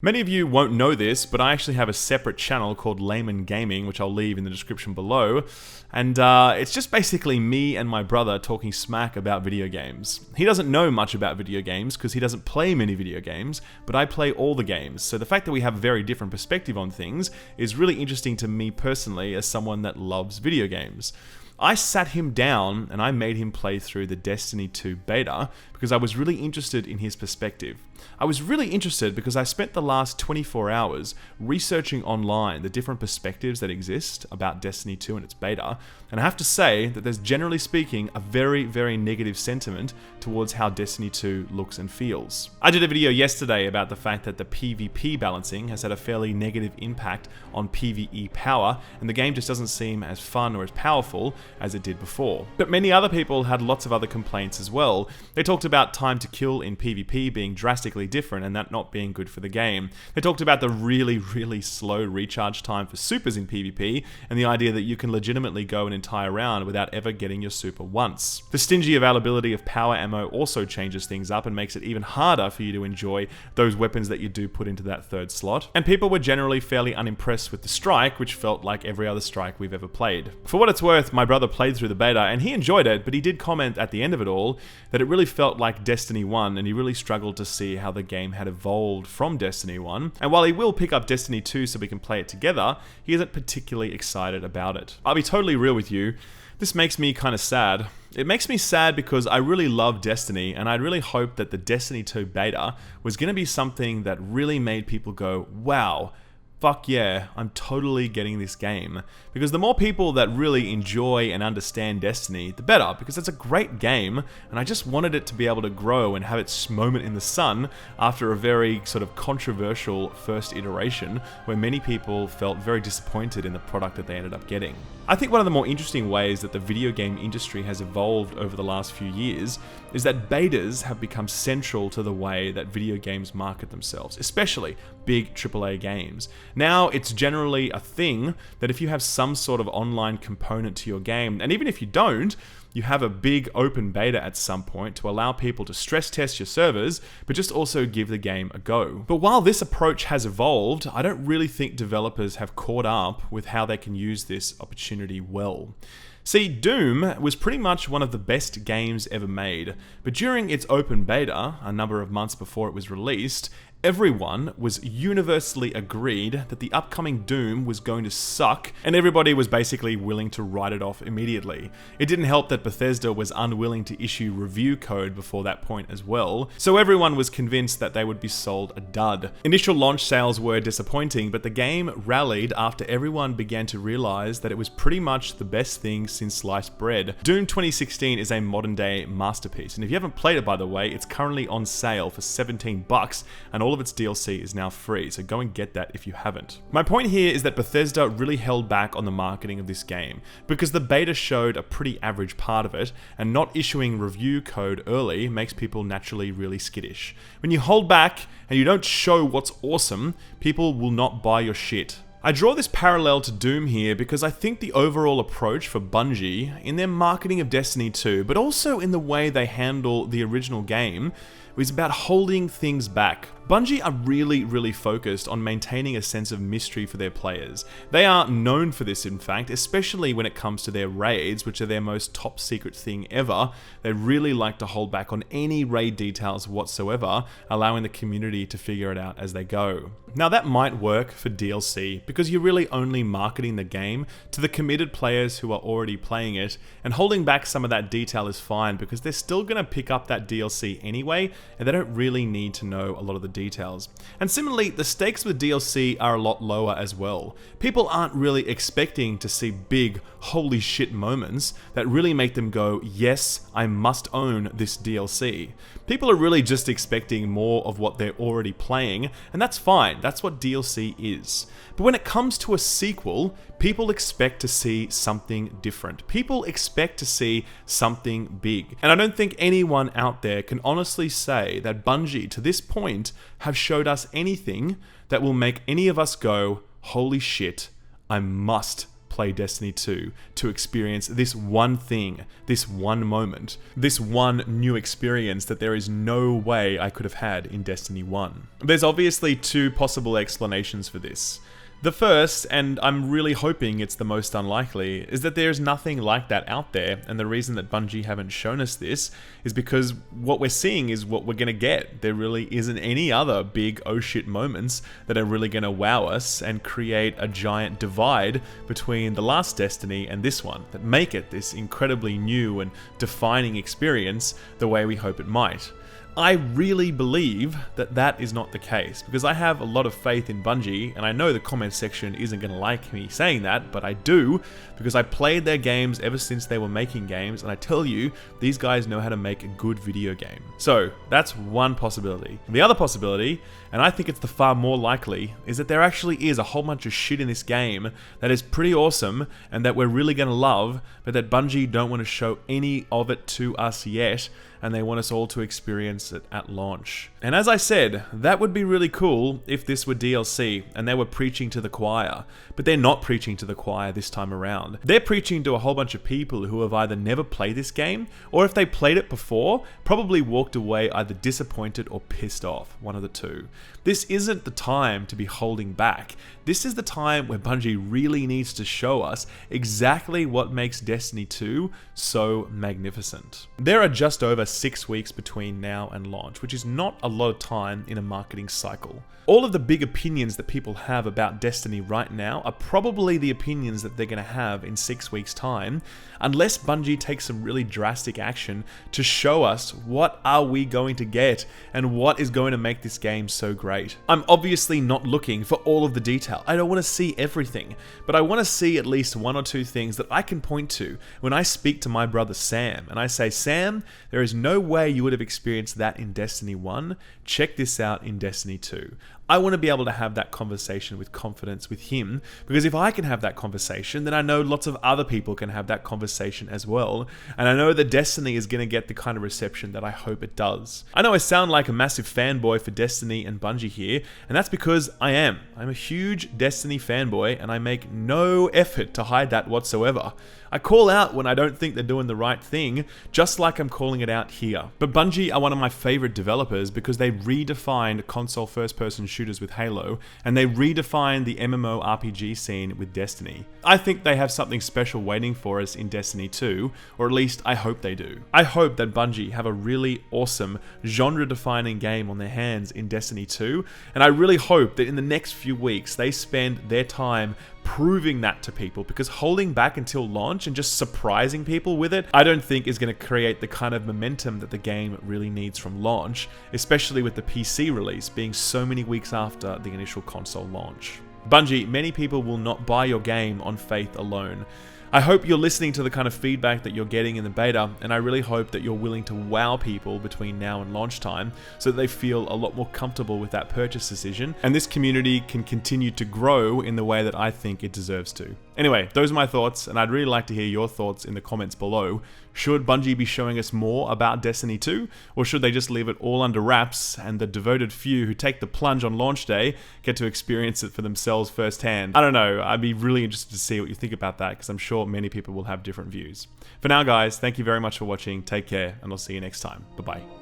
Many of you won't know this, but I actually have a separate channel called Layman Gaming, which I'll leave in the description below. And it's just basically me and my brother talking smack about video games. He doesn't know much about video games because he doesn't play many video games, but I play all the games. So the fact that we have a very different perspective on things is really interesting to me personally as someone that loves video games. I sat him down and I made him play through the Destiny 2 beta because I was really interested in his perspective. I was really interested because I spent the last 24 hours researching online the different perspectives that exist about Destiny 2 and its beta, and I have to say that there's generally speaking a very, very negative sentiment towards how Destiny 2 looks and feels. I did a video yesterday about the fact that the PvP balancing has had a fairly negative impact on PvE power, and the game just doesn't seem as fun or as powerful as it did before. But many other people had lots of other complaints as well. They talked about time to kill in PvP being drastically different and that not being good for the game. They talked about the really, really slow recharge time for supers in PvP and the idea that you can legitimately go an entire round without ever getting your super once. The stingy availability of power ammo also changes things up and makes it even harder for you to enjoy those weapons that you do put into that third slot. And people were generally fairly unimpressed with the strike, which felt like every other strike we've ever played. For what it's worth, my brother played through the beta and he enjoyed it, but he did comment at the end of it all that it really felt like Destiny 1 and he really struggled to see how the game had evolved from Destiny 1. And while he will pick up Destiny 2 so we can play it together, he isn't particularly excited about it. I'll be totally real with you, this makes me kind of sad. It makes me sad because I really love Destiny and I really hoped that the Destiny 2 beta was going to be something that really made people go, wow, fuck yeah, I'm totally getting this game. Because the more people that really enjoy and understand Destiny, the better, because it's a great game, and I just wanted it to be able to grow and have its moment in the sun after a very sort of controversial first iteration, where many people felt very disappointed in the product that they ended up getting. I think one of the more interesting ways that the video game industry has evolved over the last few years is that betas have become central to the way that video games market themselves, especially big AAA games. Now, it's generally a thing that if you have some sort of online component to your game, and even if you don't, you have a big open beta at some point to allow people to stress test your servers, but just also give the game a go. But while this approach has evolved, I don't really think developers have caught up with how they can use this opportunity well. See, Doom was pretty much one of the best games ever made, but during its open beta, a number of months before it was released, everyone was universally agreed that the upcoming Doom was going to suck, and everybody was basically willing to write it off immediately. It didn't help that Bethesda was unwilling to issue review code before that point as well, so everyone was convinced that they would be sold a dud. Initial launch sales were disappointing, but the game rallied after everyone began to realize that it was pretty much the best thing since sliced bread. Doom 2016 is a modern day masterpiece, and if you haven't played it, by the way, it's currently on sale for $17, and all of its DLC is now free, so go and get that if you haven't. My point here is that Bethesda really held back on the marketing of this game, because the beta showed a pretty average part of it, and not issuing review code early makes people naturally really skittish. When you hold back and you don't show what's awesome, people will not buy your shit. I draw this parallel to Doom here because I think the overall approach for Bungie in their marketing of Destiny 2, but also in the way they handle the original game, is about holding things back. Bungie are really, really focused on maintaining a sense of mystery for their players. They are known for this, in fact, especially when it comes to their raids, which are their most top secret thing ever. They really like to hold back on any raid details whatsoever, allowing the community to figure it out as they go. Now that might work for DLC, because you're really only marketing the game to the committed players who are already playing it, and holding back some of that detail is fine because they're still going to pick up that DLC anyway, and they don't really need to know a lot of the details. And similarly, the stakes with DLC are a lot lower as well. People aren't really expecting to see big, holy shit moments that really make them go, yes, I must own this DLC. People are really just expecting more of what they're already playing, and that's fine, that's what DLC is. But when it comes to a sequel, people expect to see something different. People expect to see something big. And I don't think anyone out there can honestly say that Bungie, to this point, have showed us anything that will make any of us go, holy shit, I must play play Destiny 2 to experience this one thing, this one moment, this one new experience that there is no way I could have had in Destiny 1. There's obviously two possible explanations for this. The first, and I'm really hoping it's the most unlikely, is that there's nothing like that out there, and the reason that Bungie haven't shown us this is because what we're seeing is what we're gonna get. There really isn't any other big oh shit moments that are really gonna wow us and create a giant divide between the last Destiny and this one, that make it this incredibly new and defining experience the way we hope it might. I really believe that that is not the case, because I have a lot of faith in Bungie, and I know the comment section isn't going to like me saying that, but I do, because I played their games ever since they were making games, and I tell you, these guys know how to make a good video game. So, that's one possibility. The other possibility, and I think it's the far more likely, is that there actually is a whole bunch of shit in this game that is pretty awesome, and that we're really going to love, but that Bungie don't want to show any of it to us yet, and they want us all to experience it at launch. And as I said, that would be really cool if this were DLC and they were preaching to the choir, but they're not preaching to the choir this time around. They're preaching to a whole bunch of people who have either never played this game, or if they played it before, probably walked away either disappointed or pissed off, one of the two. This isn't the time to be holding back. This is the time where Bungie really needs to show us exactly what makes Destiny 2 so magnificent. There are just over 6 weeks between now and launch, which is not a lot of time in a marketing cycle. All of the big opinions that people have about Destiny right now are probably the opinions that they're going to have in 6 weeks' time, unless Bungie takes some really drastic action to show us what are we going to get and what is going to make this game so great. I'm obviously not looking for all of the detail. I don't want to see everything, but I want to see at least one or two things that I can point to when I speak to my brother Sam, and I say, Sam, there is no way you would have experienced that in Destiny 1. Check this out in Destiny 2. I want to be able to have that conversation with confidence with him, because if I can have that conversation, then I know lots of other people can have that conversation as well, and I know that Destiny is going to get the kind of reception that I hope it does. I know I sound like a massive fanboy for Destiny and Bungie here, and that's because I am. I'm a huge Destiny fanboy, and I make no effort to hide that whatsoever. I call out when I don't think they're doing the right thing, just like I'm calling it out here. But Bungie are one of my favorite developers because they redefined console first-person shooters with Halo, and they redefined the MMORPG scene with Destiny. I think they have something special waiting for us in Destiny 2, or at least I hope they do. I hope that Bungie have a really awesome, genre-defining game on their hands in Destiny 2, and I really hope that in the next few weeks they spend their time proving that to people, because holding back until launch and just surprising people with it, I don't think is going to create the kind of momentum that the game really needs from launch, especially with the PC release being so many weeks after the initial console launch. Bungie, many people will not buy your game on faith alone. I hope you're listening to the kind of feedback that you're getting in the beta, and I really hope that you're willing to wow people between now and launch time so that they feel a lot more comfortable with that purchase decision, and this community can continue to grow in the way that I think it deserves to. Anyway, those are my thoughts, and I'd really like to hear your thoughts in the comments below. Should Bungie be showing us more about Destiny 2, or should they just leave it all under wraps and the devoted few who take the plunge on launch day get to experience it for themselves firsthand? I don't know, I'd be really interested to see what you think about that, because I'm sure many people will have different views. For now guys, thank you very much for watching, take care, and I'll see you next time. Bye bye.